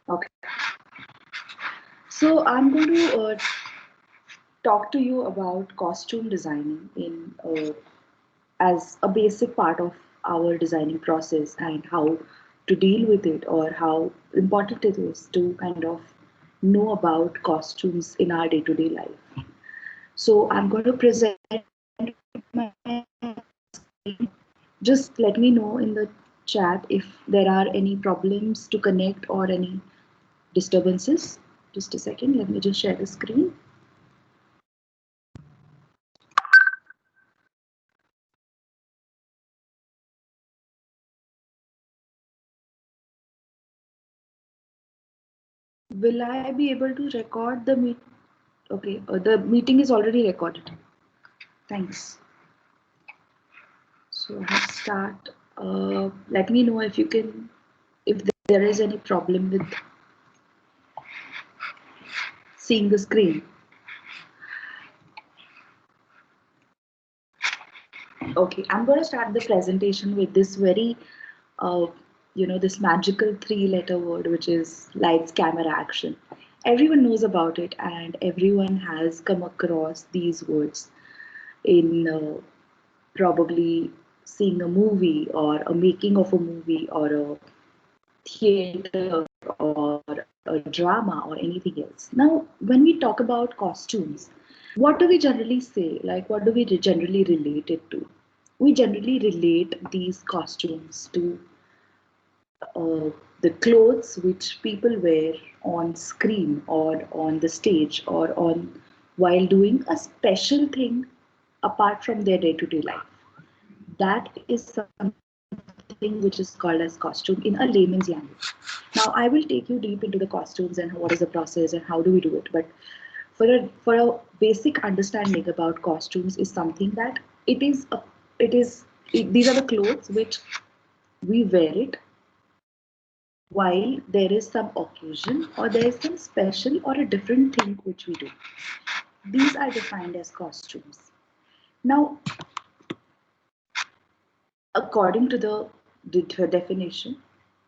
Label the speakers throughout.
Speaker 1: Okay. So I'm going to talk to you about costume designing in as a basic part of our designing process and how to deal with it, or how important it is to kind of know about costumes in our day-to-day life. So I'm going to present my screen. Just let me know in the chat if there are any problems to connect or any disturbances. Just a second, let me just share the screen. Will I be able to record the meet? Okay, the meeting is already recorded. Thanks. So let's start. Let me know if you can, if there is any problem with seeing the screen. Okay, I'm going to start the presentation with this very, uh, this magical three-letter word, which is lights, camera, action. Everyone knows about it, and everyone has come across these words in probably seeing a movie or a making of a movie or a theater or a drama or anything else. Now, when we talk about costumes, what do we generally say? Like, what do we generally relate it to? We generally relate these costumes to uh, the clothes which people wear on screen or on the stage or on while doing a special thing apart from their day-to-day life. That is something which is called as costume in a layman's language. Now, I will take you deep into the costumes and what is the process and how do we do it. But for a basic understanding about costumes is something that it is a, it is it, these are the clothes which we wear it while there is some occasion or there is some special or a different thing which we do. These are defined as costumes. Now, according to the definition,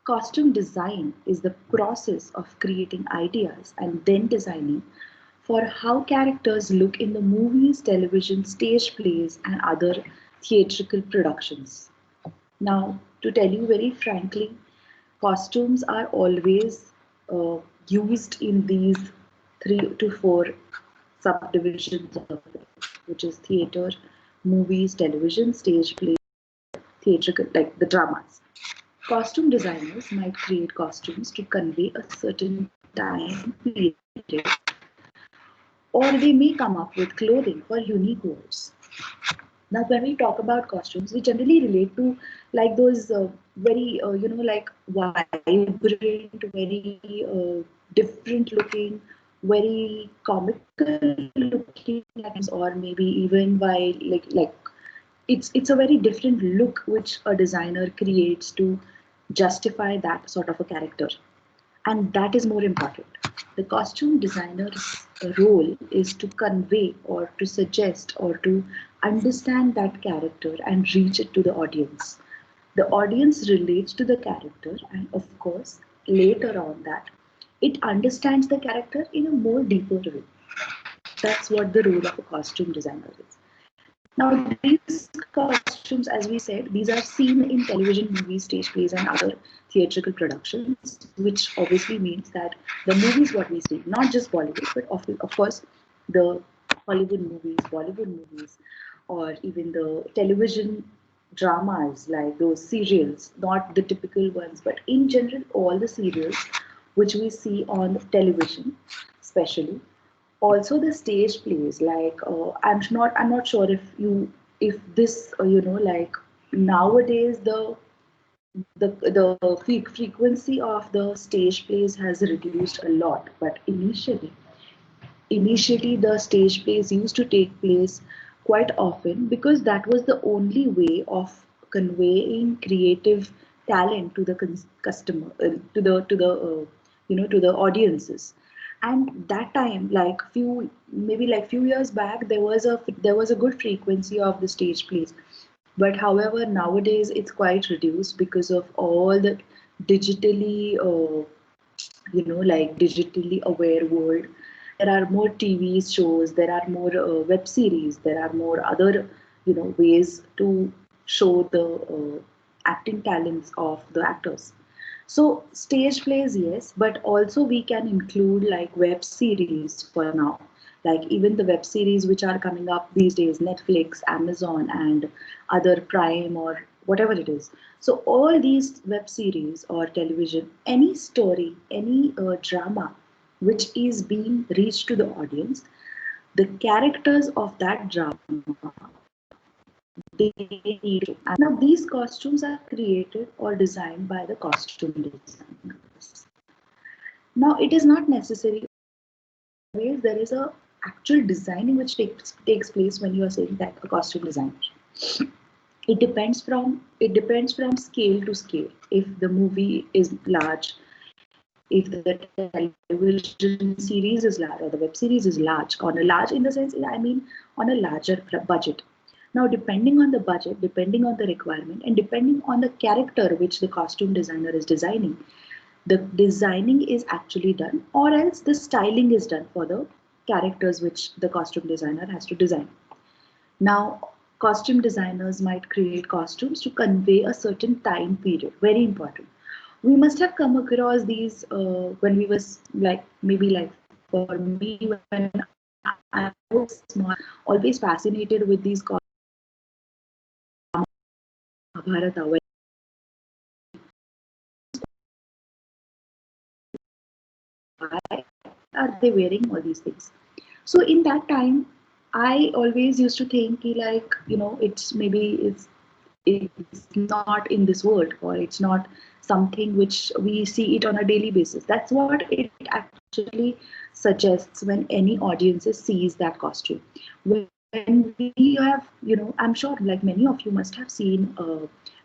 Speaker 1: costume design is the process of creating ideas and then designing for how characters look in the movies, television, stage plays, and other theatrical productions. Now, to tell you very frankly, costumes are always used in these 3 to 4 subdivisions of it, which is theater, movies, television, stage plays, theatrical, like the dramas. Costume designers might create costumes to convey a certain time period, or they may come up with clothing for unique words. Now, when we talk about costumes, we generally relate to like those very, like vibrant, very different looking, very comical looking costumes, or maybe even while it's a very different look which a designer creates to justify that sort of a character, and that is more important. The costume designer's role is to convey or to suggest or to understand that character and reach it to the audience. The audience relates to the character, and of course, later on that it understands the character in a more deeper way. That's what the role of a costume designer is. Now, these costumes, as we said, these are seen in television, movies, stage plays, and other theatrical productions, which obviously means that the movies what we see, not just Bollywood, but of course the Hollywood movies, Bollywood movies, or even the television dramas like those serials, not the typical ones, but in general, all the serials which we see on television, especially also the stage plays like I'm not sure if this like nowadays the frequency of the stage plays has reduced a lot, but initially the stage plays used to take place quite often because that was the only way of conveying creative talent to the customer to the audiences. And that time, like few years back, there was a good frequency of the stage plays, but however nowadays it's quite reduced because of all the digitally like digitally aware world. There are more TV shows, there are more web series, there are more other, ways to show the acting talents of the actors. So stage plays, yes, but also we can include like web series for now. Like even the web series which are coming up these days, Netflix, Amazon, and other Prime or whatever it is. So all these web series or television, any story, any drama which is being reached to the audience, the characters of that drama, they need to. And now these costumes are created or designed by the costume designers. Now it is not necessary always there is a actual designing which takes place when you are saying that a costume designer. It depends from scale to scale. If the movie is large, if the television series is large or the web series is large, on a large in the sense I mean on a larger budget. Now, depending on the budget, depending on the requirement, and depending on the character which the costume designer is designing, the designing is actually done, or else the styling is done for the characters which the costume designer has to design. Now, costume designers might create costumes to convey a certain time period. Very important. We must have come across these when we was like maybe like for me when I was small, always fascinated with these Mahabharata. Why are they wearing all these things? So in that time, I always used to think like it's maybe it's not in this world or it's not something which we see it on a daily basis. That's what it actually suggests when any audience sees that costume. When we have, I'm sure like many of you must have seen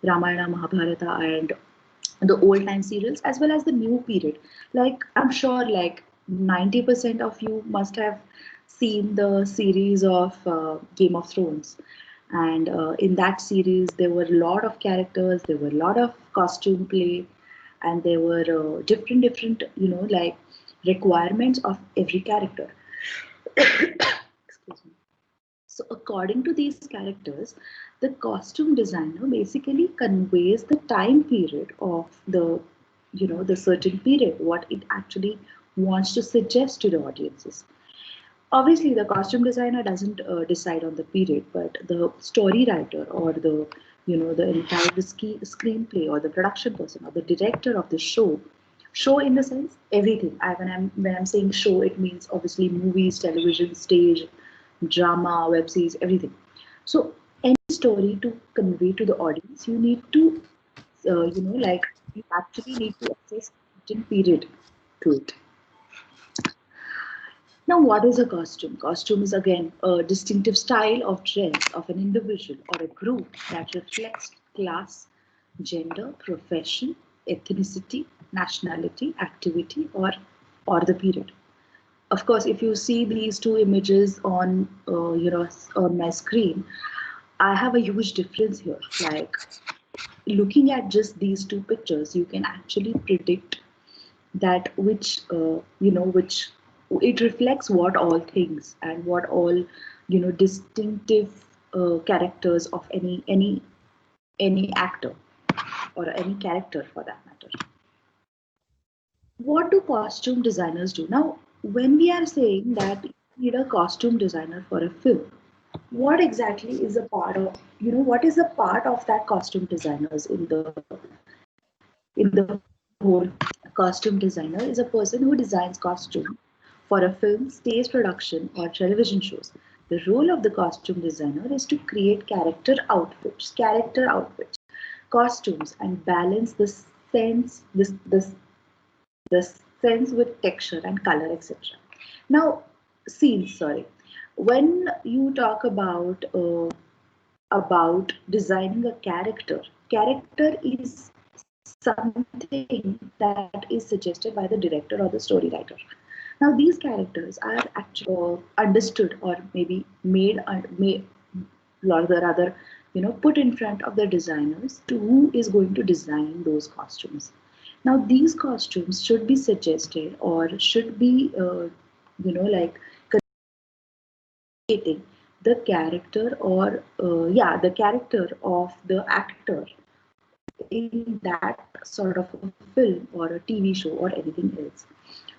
Speaker 1: Ramayana, Mahabharata, and the old time serials as well as the new period. Like I'm sure like 90% of you must have seen the series of Game of Thrones, and in that series there were a lot of characters, there were a lot of costume play, and there were different like requirements of every character. Excuse me. So according to these characters, the costume designer basically conveys the time period of the certain period, what it actually wants to suggest to the audiences. Obviously, the costume designer doesn't decide on the period, but the story writer or the entire screenplay or the production person or the director of the show in the sense everything. When I'm saying show, it means obviously movies, television, stage, drama, web series, everything. So any story to convey to the audience, you need to like you actually need to assess certain period to it. Now, what is a costume? Costume is again a distinctive style of dress of an individual or a group that reflects class, gender, profession, ethnicity, nationality, activity, or the period. Of course, if you see these two images on on my screen, I have a huge difference here. Like looking at just these two pictures, you can actually predict that which it reflects what all things and what all distinctive characters of any actor or any character for that matter. What do costume designers do now? When we are saying that you need a costume designer for a film, what exactly is a part of what is a part of that costume designers in the whole? Costume designer is a person who designs costume for a film, stage production, or television shows. The role of the costume designer is to create character outfits, costumes, and balance the sense with texture and color, etc. Now, scenes. Sorry, when you talk about designing a character is something that is suggested by the director or the story writer. Now, these characters are actually understood or maybe made or rather, put in front of the designers to who is going to design those costumes. Now, these costumes should be suggested or should be, like creating the character or, the character of the actor in that sort of a film or a TV show or anything else.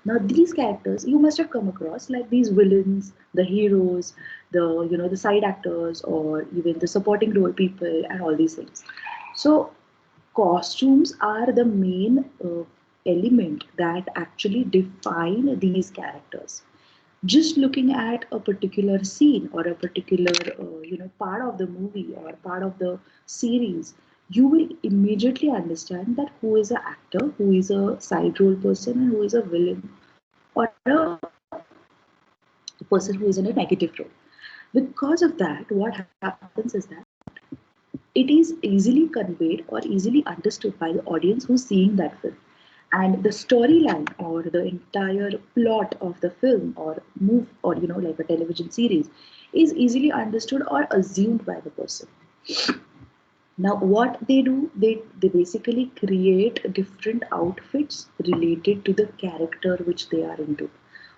Speaker 1: Now, these characters you must have come across, like these villains, the heroes, the side actors, or even the supporting role people, and all these things. So, costumes are the main element that actually define these characters. Just looking at a particular scene or a particular part of the movie or part of the series, you will immediately understand that who is an actor, who is a side role person, and who is a villain or a person who is in a negative role. Because of that, what happens is that it is easily conveyed or easily understood by the audience who's seeing that film. And the storyline or the entire plot of the film or move or like a television series is easily understood or assumed by the person. Now, what they do, they basically create different outfits related to the character which they are into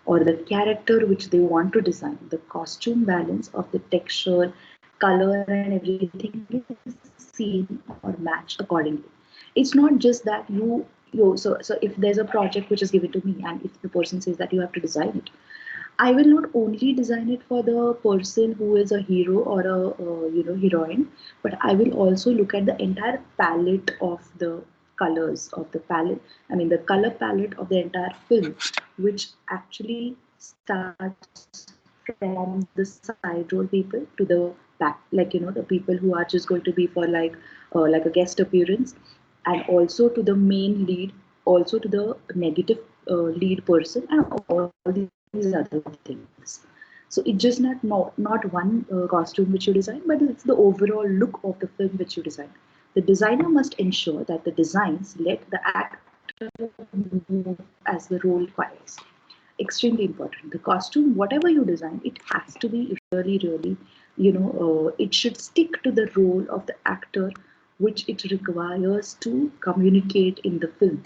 Speaker 1: or the character which they want to design. The costume balance of the texture, color, and everything is seen or matched accordingly. It's not just that so if there's a project which is given to me and if the person says that you have to design it, I will not only design it for the person who is a hero or a heroine, but I will also look at the entire palette of the colors of the palette. I mean the color palette of the entire film, which actually starts from the side role people to the back, like the people who are just going to be for like a guest appearance, and also to the main lead, also to the negative lead person, and all these other things. So it's just not one costume which you design, but it's the overall look of the film which you design. The designer must ensure that the designs let the actor move as the role requires. Extremely important. The costume, whatever you design, it has to be really, it should stick to the role of the actor which it requires to communicate in the film.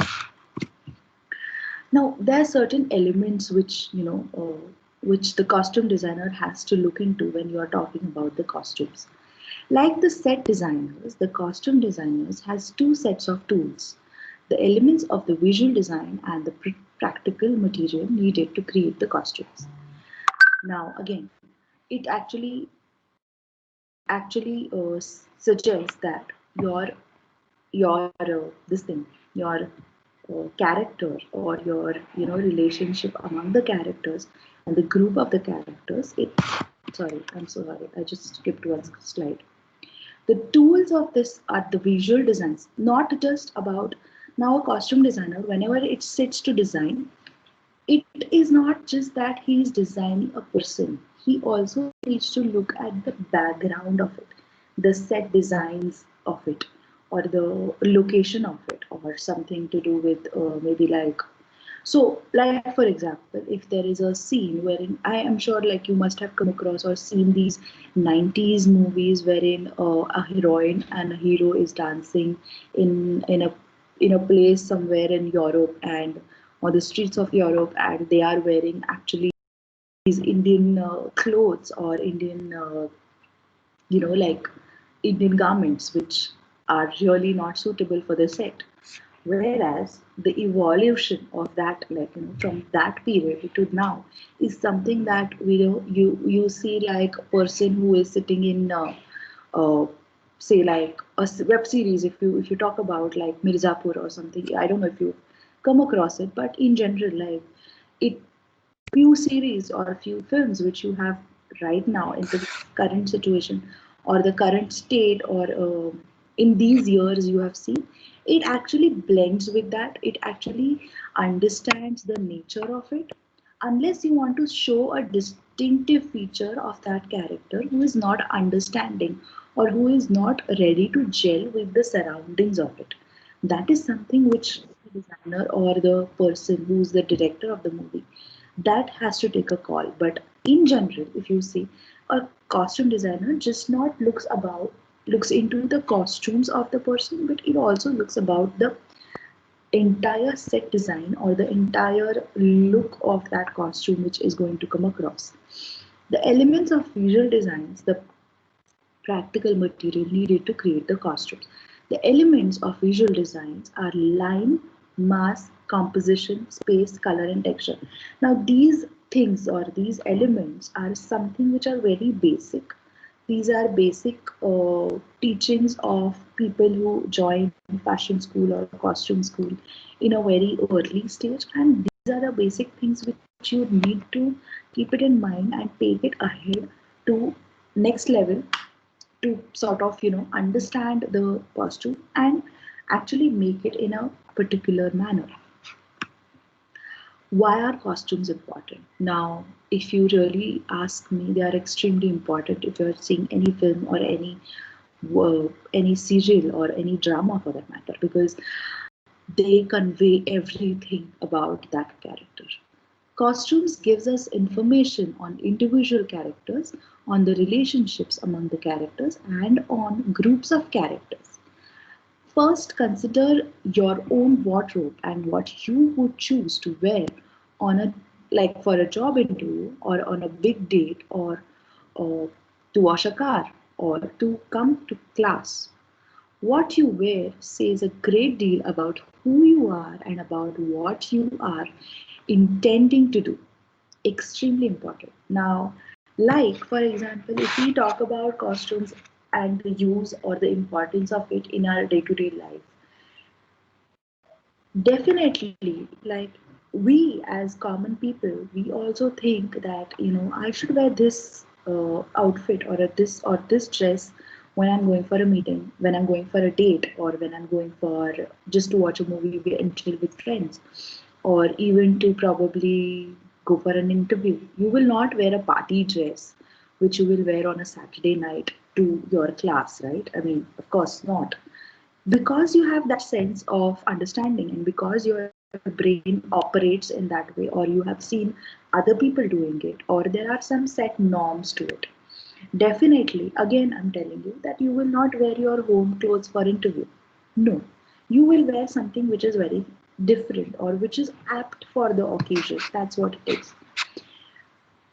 Speaker 1: Now, there are certain elements which the costume designer has to look into when you are talking about the costumes. Like the set designers, the costume designers has two sets of tools: the elements of the visual design and the practical material needed to create the costumes. Now, again, it actually suggests that your this thing your character or your relationship among the characters and the group of the characters, it sorry, I'm so sorry, I just skipped one slide. The tools of this are the visual designs, not just about. Now a costume designer, whenever it sits to design, it is not just that he is designing a person. He also needs to look at the background of it, the set designs of it, or the location of it, or something to do with maybe like. So, like for example, if there is a scene wherein I am sure like you must have come across or seen these 90s movies wherein a heroine and a hero is dancing in a place somewhere in Europe and on the streets of Europe, and they are wearing actually these Indian clothes or Indian like Indian garments which are really not suitable for the set. Whereas the evolution of that, like from that period to now, is something that you see like a person who is sitting in uh, say like a web series. If you talk about like Mirzapur or something, I don't know if you come across it, but in general, like it few series or few films which you have right now in the current situation or the current state or in these years you have seen, it actually blends with that. It actually understands the nature of it, unless you want to show a distinctive feature of that character who is not understanding or who is not ready to gel with the surroundings of it. That is something which the designer or the person who's the director of the movie, that has to take a call. But in general, if you see, a costume designer just not looks into the costumes of the person, but it also looks about the entire set design or the entire look of that costume which is going to come across. The elements of visual designs, the practical material needed to create the costumes. The elements of visual designs are line, mass, composition, space, color, and texture. Now, these things or these elements are something which are very basic. These are basic teachings of people who join fashion school or costume school in a very early stage, and these are the basic things which you need to keep it in mind and take it ahead to next level to sort of understand the costume and actually make it in a particular manner. Why are costumes important? Now, if you really ask me, they are extremely important. If you're seeing any film or any serial or any drama for that matter, because they convey everything about that character. Costumes gives us information on individual characters, on the relationships among the characters, and on groups of characters. First, consider your own wardrobe and what you would choose to wear on a like for a job interview or on a big date or to wash a car or to come to class. What you wear says a great deal about who you are and about what you are intending to do. Extremely important. Now, like for example, if we talk about costumes and the use or the importance of it in our day to day life, definitely, like we as common people, we also think that I should wear this outfit or this dress when I'm going for a meeting, when I'm going for a date, or when I'm going for just to watch a movie and chill with friends, or even to probably go for an interview. You will not wear a party dress which you will wear on a Saturday night to your class, right? I mean, of course not, because you have that sense of understanding and because your brain operates in that way, or you have seen other people doing it, or there are some set norms to it. Definitely, again, I'm telling you that you will not wear your home clothes for interview. No, you will wear something which is very different or which is apt for the occasion. That's what it is.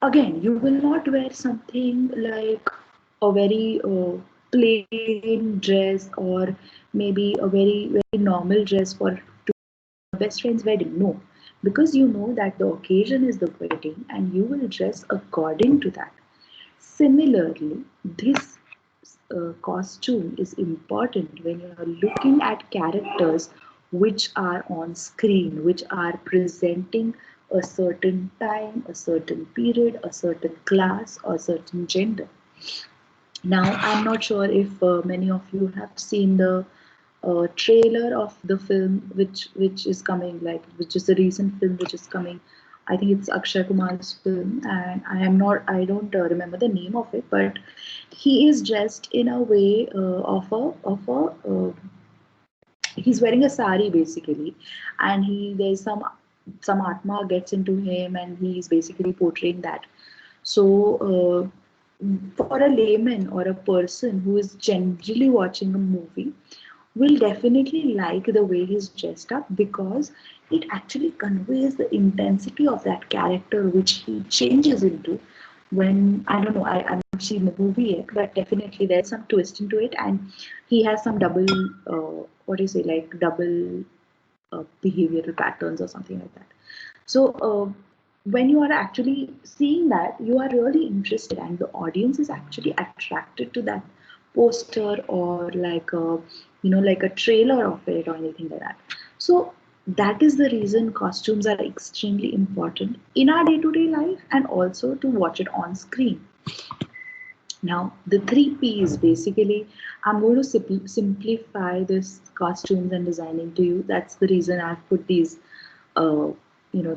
Speaker 1: Again, you will not wear something like a very plain dress or maybe a very normal dress for best friend's wedding. No, because you know that the occasion is the wedding and you will dress according to that. Similarly, this costume is important when you are looking at characters which are on screen, which are presenting a certain time, a certain period, a certain class, or a certain gender. Now, I'm not sure if many of you have seen the trailer of the film which is coming, like which is a recent film which is coming. I think it's Akshay Kumar's film, and I don't remember the name of it, but he is dressed in a way he's wearing a sari basically, and he there's some atma gets into him, and he's basically portraying that. So for a layman or a person who is generally watching a movie, will definitely like the way he's dressed up, because it actually conveys the intensity of that character which he changes into when I don't know, I've not seen the movie yet, but definitely there's some twist into it, and he has some double, what do you say, like double behavioral patterns or something like that. So when you are actually seeing that, you are really interested, and the audience is actually attracted to that poster or like a like a trailer of it or anything like that. So that is the reason costumes are extremely important in our day-to-day life and also to watch it on screen. Now, the three P's basically, I'm going to simplify this costumes and designing to you. That's the reason I've put these, uh,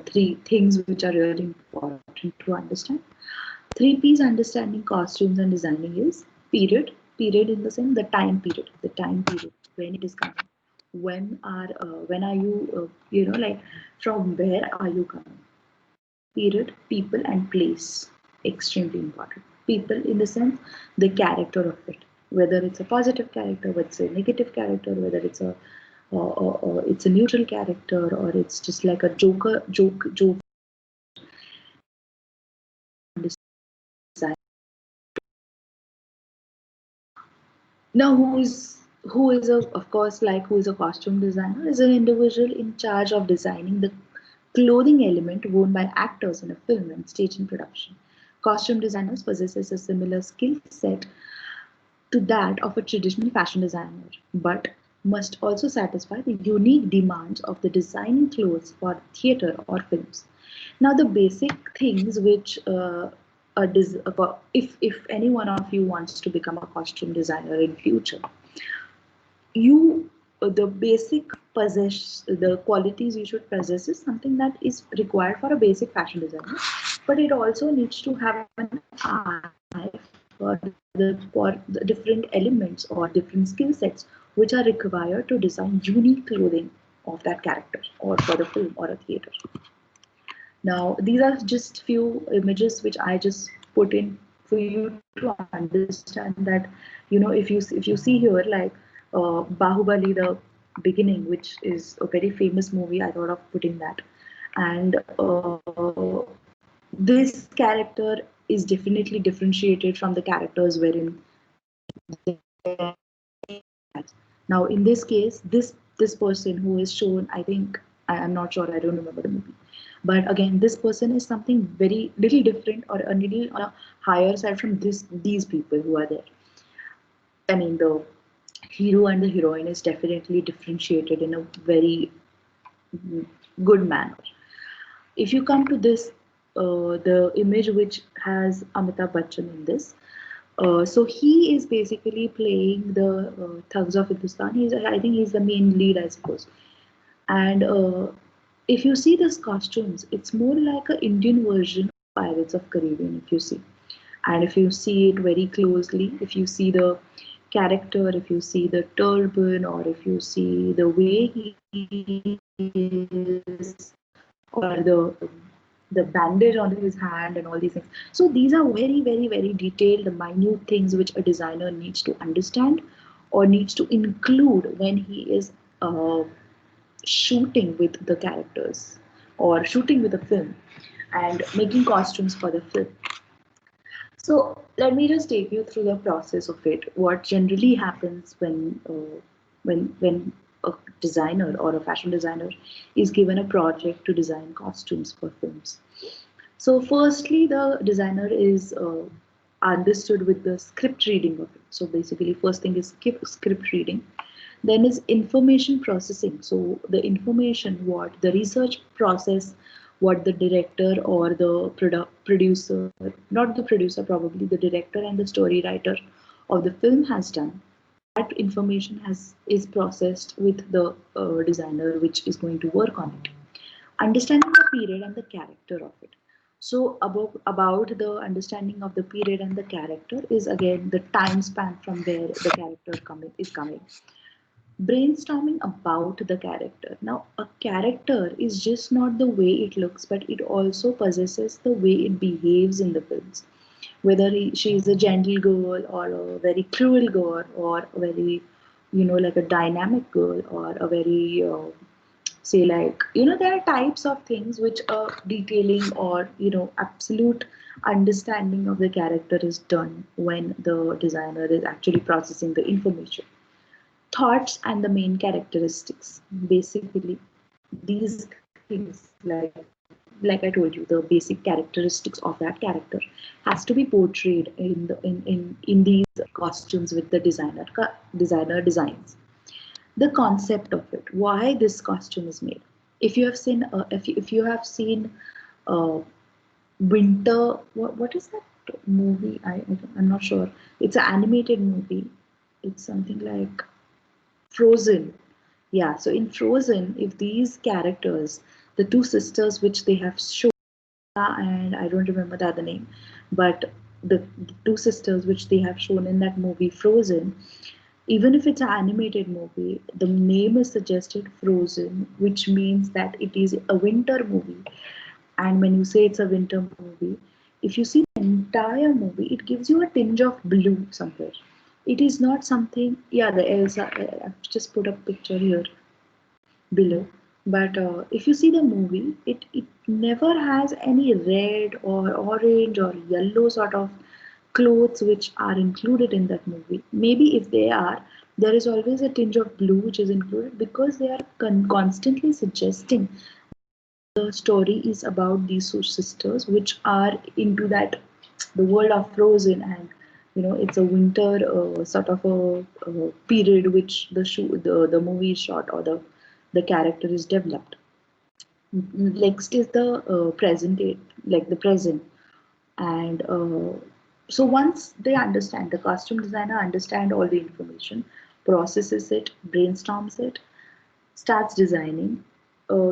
Speaker 1: three things which are really important to understand. Three P's understanding costumes and designing is period. Period in the sense the time period when it is coming. When are you, like from where are you coming? Period, people, and place. Extremely important. People in the sense the character of it, whether it's a positive character, whether it's a negative character, whether it's a or it's a neutral character, or it's just like a joke design. Now, who is a of course, like, who is a costume designer is an individual in charge of designing the clothing element worn by actors in a film and staging production. Costume designers possesses a similar skill set to that of a traditional fashion designer, but must also satisfy the unique demands of the designing clothes for theatre or films. Now, the basic things which if any one of you wants to become a costume designer in future, you the basic possess the qualities you should possess is something that is required for a basic fashion designer, but it also needs to have an eye for the different elements or different skill sets which are required to design unique clothing of that character or for the film or a theater. Now, these are just few images which I just put in for you to understand that, if you see here, like, Bahubali, the beginning, which is a very famous movie, I thought of putting that, and this character is definitely differentiated from the characters wherein. Now, in this case, this person who is shown, I think, I'm not sure, I don't remember the movie. But again, this person is something very little different or a little on a higher side from these people who are there. I mean, the hero and the heroine is definitely differentiated in a very good manner. If you come to this, the image which has Amitabh Bachchan in this, so he is basically playing the Thugs of Hindustan. I think he's the main lead, I suppose. And if you see these costumes, it's more like an Indian version of Pirates of Caribbean, if you see. And if you see it very closely, if you see the character, if you see the turban, or if you see the way he is, or the bandage on his hand and all these things. So these are very, very, very detailed, minute things which a designer needs to understand or needs to include when he is shooting with the characters or shooting with a film and making costumes for the film. So let me just take you through the process of it. What generally happens when a designer or a fashion designer is given a project to design costumes for films. So firstly, the designer is understood with the script reading of it. So basically, first thing is script reading. Then is information processing. So the information, what the research process, what the director or the producer, not the producer, probably the director and the story writer of the film has done. That information is processed with the designer which is going to work on it. Understanding the period and the character of it. So about the understanding of the period and the character is again the time span from where the character is coming. Brainstorming about the character. Now, a character is just not the way it looks, but it also possesses the way it behaves in the films. Whether she is a gentle girl or a very cruel girl or a very, like a dynamic girl or a very, say, like, there are types of things which detailing or, absolute understanding of the character is done when the designer is actually processing the information. Thoughts and the main characteristics. Basically, these things, like I told you, the basic characteristics of that character has to be portrayed in these costumes with the designer designs. The concept of it, why this costume is made. If you have seen, if you have seen Winter, what is that movie? I'm not sure. It's an animated movie. It's something like Frozen. Yeah, so in Frozen, if these characters, the two sisters which they have shown, and I don't remember the other name, but the two sisters which they have shown in that movie Frozen, even if it's an animated movie, the name is suggested Frozen, which means that it is a winter movie. And when you say it's a winter movie, if you see the entire movie, it gives you a tinge of blue somewhere. It is not something, yeah, the Elsa, I've just put a picture here. below. But if you see the movie, it never has any red or orange or yellow sort of clothes which are included in that movie. Maybe if they are, there is always a tinge of blue which is included because they are constantly suggesting the story is about these two sisters which are into that the world of Frozen, and it's a winter sort of a period which the movie is shot, or the character is developed. Next is the present day, like the present. And so once they understand, the costume designer understand all the information, processes it, brainstorms it, starts designing,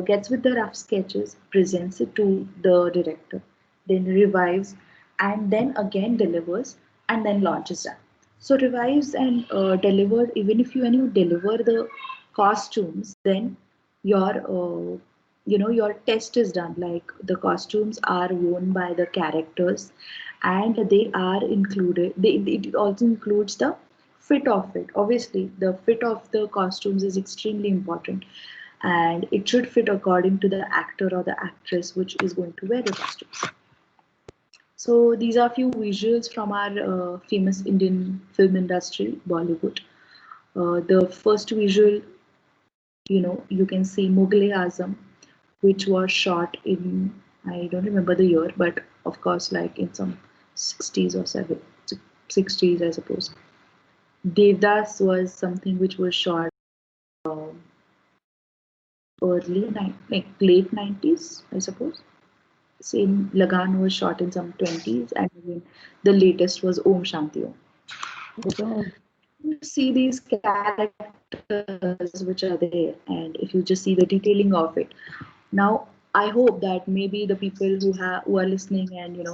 Speaker 1: gets with the rough sketches, presents it to the director, then revives, and then again delivers, and then launches that. So revives and delivered. Even if when you deliver the costumes, then your your test is done. Like the costumes are worn by the characters, and they are included. It also includes the fit of it. Obviously, the fit of the costumes is extremely important, and it should fit according to the actor or the actress which is going to wear the costumes. So these are few visuals from our famous Indian film industry, Bollywood. The first visual, you can see Mughal Azam, which was shot in, I don't remember the year, but of course, like in some 60s or 60s, I suppose. Devdas was something which was shot um, like late 90s, I suppose. Same Lagan was shot in some 20s, and again, the latest was Om Shanti Om.
Speaker 2: Okay.
Speaker 1: You see these characters which are there, and if you just see the detailing of it. Now, I hope that maybe the people who are listening and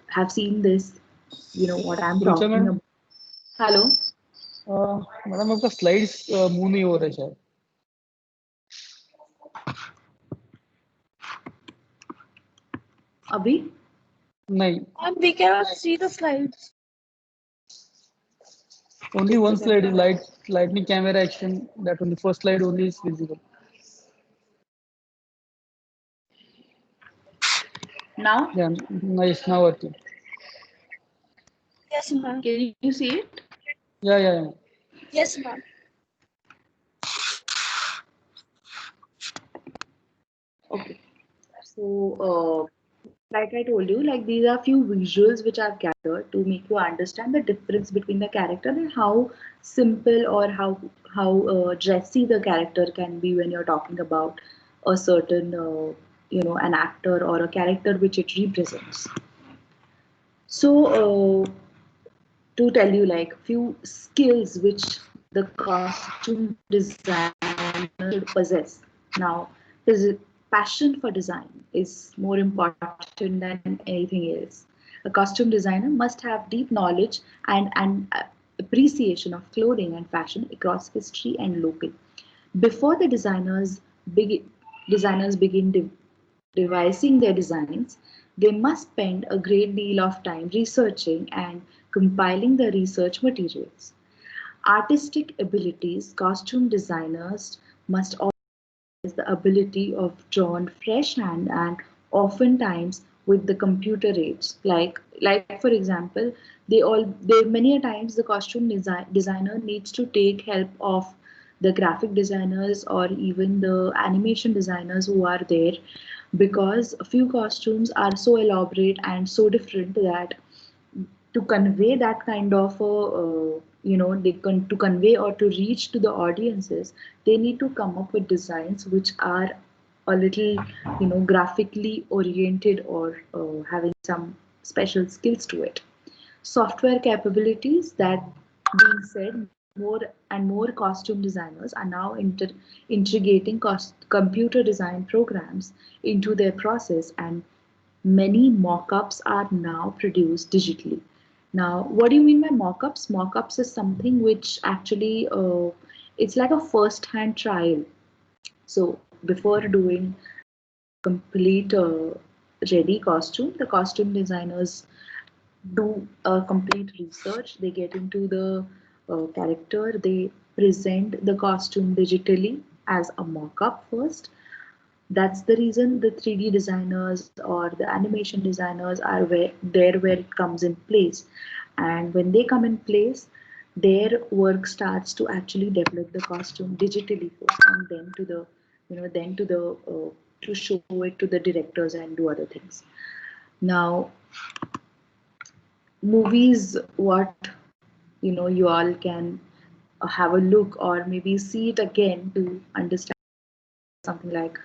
Speaker 1: have seen this, what I'm
Speaker 2: Rucha
Speaker 1: talking
Speaker 2: madam,
Speaker 1: about. Hello,
Speaker 2: madam आपका slides move नहीं हो रहा है शायद.
Speaker 1: Abhi?
Speaker 2: नहीं,
Speaker 3: And we cannot see the slides.
Speaker 2: only one slide is lightning camera action. That on the first slide only is visible.
Speaker 1: Now,
Speaker 2: Yeah, nice, now working.
Speaker 3: Yes, ma'am.
Speaker 1: can you see it?
Speaker 2: Yeah.
Speaker 3: Yes, ma'am.
Speaker 1: Okay. So, like I told you, like these are few visuals which I've gathered to make you understand the difference between the character and how simple or how dressy the character can be when you're talking about a certain an actor or a character which it represents. So, to tell you like few skills which the costume designer should possess. Now, his passion for design is more important than anything else. A costume designer must have deep knowledge and appreciation of clothing and fashion across history and local. Before the designers begin devising their designs, they must spend a great deal of time researching and compiling the research materials. Artistic abilities, costume designers must also possess the ability of drawn fresh hand and oftentimes with the computer aids. Like for example, they many a times the designer needs to take help of the graphic designers or even the animation designers who are there, because a few costumes are so elaborate and so different that to convey that kind of to convey or to reach to the audiences, they need to come up with designs which are a little graphically oriented or having some special skills to it. Software capabilities, that being said, more and more costume designers are now integrating computer design programs into their process, and many mock-ups are now produced digitally. Now, what do you mean by mock-ups? Mock-ups is something which actually it's like a first-hand trial. So before doing complete ready costume, the costume designers do a complete research. They get into the character, they present the costume digitally, as a mock-up first. That's the reason the 3D designers or the animation designers are where it comes in place. And when they come in place, their work starts to actually develop the costume digitally first, and then to the, then to the to show it to the directors and do other things. Now, movies, what you all can have a look or maybe see it again to understand something like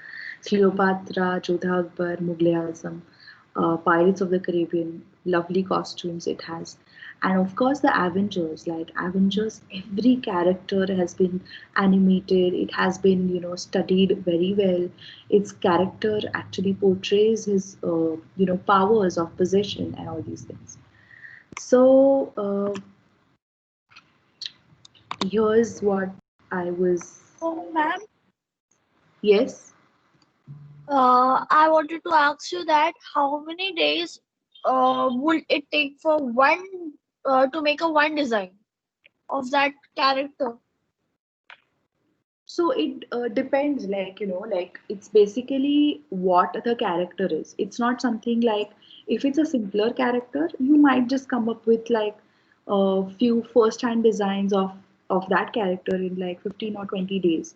Speaker 1: Cleopatra, Jodha Akbar, Mughal Azam, Pirates of the Caribbean, lovely costumes it has. And of course, the Avengers, like Avengers, every character has been animated, it has been, studied very well. Its character actually portrays his, powers of possession and all these things. So, here's what I was.
Speaker 3: Oh, ma'am,
Speaker 1: Yes.
Speaker 3: I wanted to ask you that how many days would it take for one to make a one design of that character?
Speaker 1: So it depends, like, like it's basically what the character is. It's not something like, if it's a simpler character, you might just come up with like a few first-hand designs of that character in like 15 or 20 days.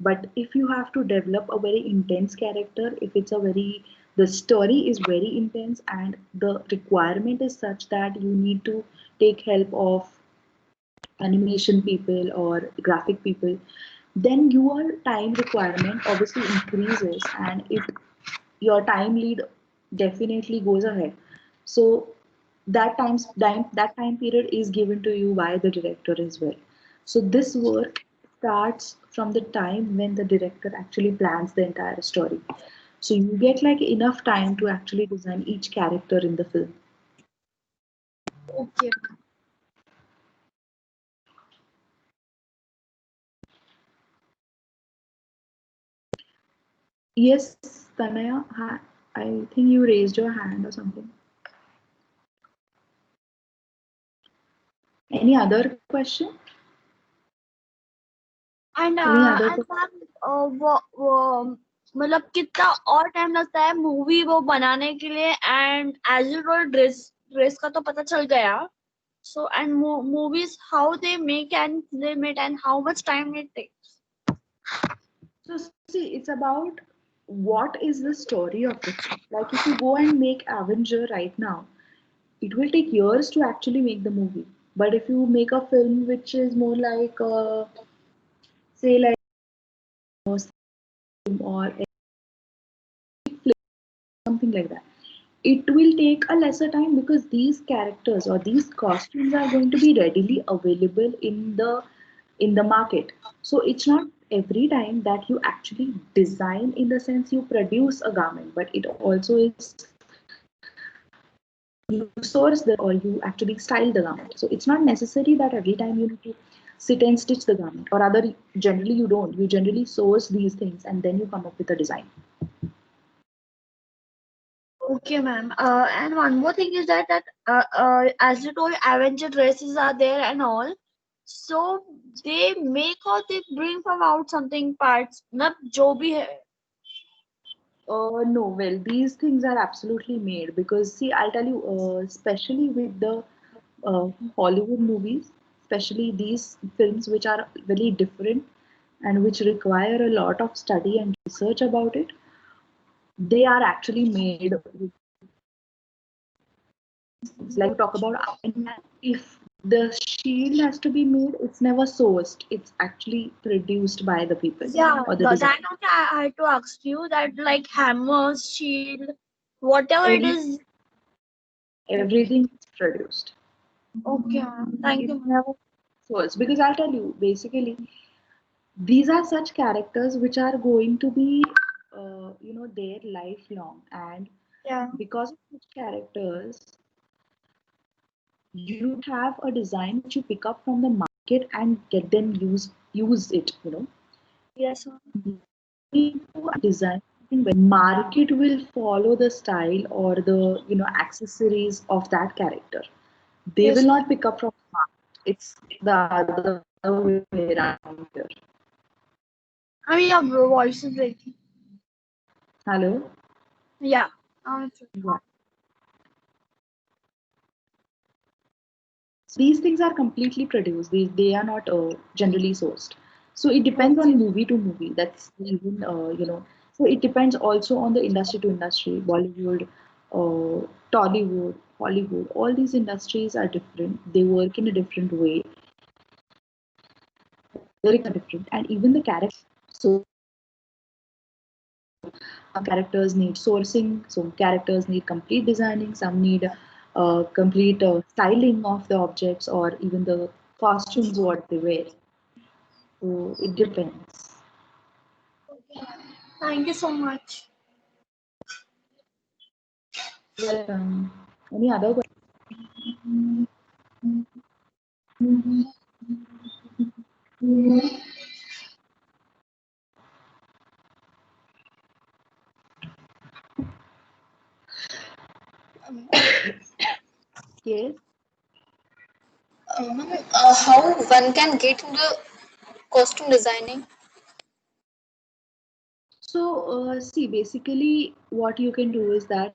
Speaker 1: But if you have to develop a very intense character, if it's a very, the story is very intense and the requirement is such that you need to take help of animation people or graphic people, then your time requirement obviously increases, and if your time lead definitely goes ahead, so that time period is given to you by the director as well. So this work starts from the time when the director actually plans the entire story, so you get like enough time to actually design each character in the film.
Speaker 3: Okay.
Speaker 1: Yes, Tanaya, I think you raised your hand or something. Any other question?
Speaker 3: And
Speaker 1: Any other
Speaker 3: and ma'am वो मतलब कितना और time लगता है movie वो बनाने के लिए and as you told dress का तो पता चल गया so and movies how they make and film it and how much time it takes.
Speaker 1: So see, it's about what is the story of the film. Like if you go and make Avenger right now, it will take years to actually make the movie. But if you make a film which is more like, say, like or something like that, it will take a lesser time because these characters or these costumes are going to be readily available in the market. So it's not every time that you actually design, in the sense you produce a garment, but it also is you source the, or you actually style the garment. So it's not necessary that every time you need to sit and stitch the garment, or rather generally you don't, you generally source these things and then you come up with a design.
Speaker 3: Okay, ma'am. And one more thing is that as you told, Avenger dresses are there and all. So they make or they bring from out something parts. मतलब जो भी है.
Speaker 1: No, well, these things are absolutely made because, see, I'll tell you, especially with the Hollywood movies, especially these films which are very different and which require a lot of study and research about it, they are actually made. It's like talk about Iron Man. If the shield has to be made, it's never sourced. It's actually produced by the people
Speaker 3: Yeah,
Speaker 1: or the design.
Speaker 3: that only I had to ask you that like hammers, shield, whatever it
Speaker 1: Every
Speaker 3: is.
Speaker 1: everything is produced.
Speaker 3: Okay, ma'am. Thank
Speaker 1: It's
Speaker 3: you.
Speaker 1: never sourced because I'll tell you, basically, these are such characters which are going to be, there lifelong, and
Speaker 3: Yeah.
Speaker 1: because of such characters, you have a design which you pick up from the market and get them use it.
Speaker 3: Yes, ma'am.
Speaker 1: Design when market will follow the style or the accessories of that character. They will
Speaker 3: Yes,
Speaker 1: not pick up from the market. It's the other way around here.
Speaker 3: I mean, your voice is breaking.
Speaker 1: Hello?
Speaker 3: Yeah.
Speaker 1: Yeah. So these things are completely produced. They are not generally sourced. So it depends on movie to movie. That's even So it depends also on the industry to industry. Bollywood, Tollywood, Hollywood. All these industries are different. They work in a different way. Very different, and even the characters. So some characters need sourcing, some characters need complete designing, some need complete styling of the objects or even the costumes what they wear. So it depends.
Speaker 3: Thank you so much.
Speaker 1: Welcome. Any other questions?
Speaker 4: How one can get into costume designing?
Speaker 1: So, see, basically, what you can do is that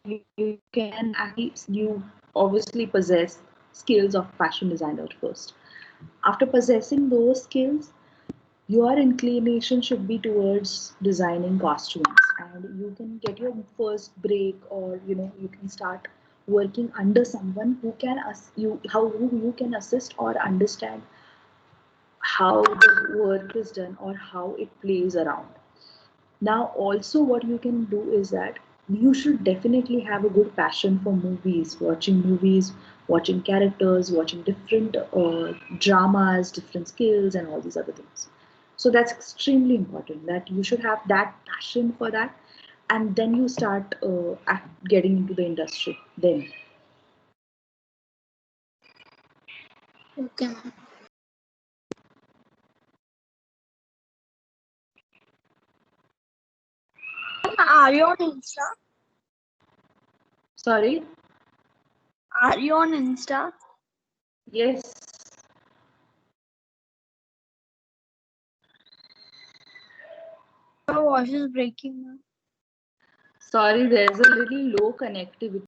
Speaker 1: you can actually, you obviously possess skills of fashion designer first. After possessing those skills, your inclination should be towards designing costumes, and you can get your first break, or you can start working under someone who can who you can assist or understand how the work is done or how it plays around. Now, also, what you can do is that you should definitely have a good passion for movies, watching characters, watching different dramas, different skills, and all these other things. So that's extremely important that you should have that passion for that, and then you start getting into the industry. Then,
Speaker 4: Okay, ma'am.
Speaker 3: Are you on Insta?
Speaker 1: sorry,
Speaker 3: Are you on Insta?
Speaker 1: yes,
Speaker 3: Your voice is breaking.
Speaker 1: sorry, there's a little low connectivity.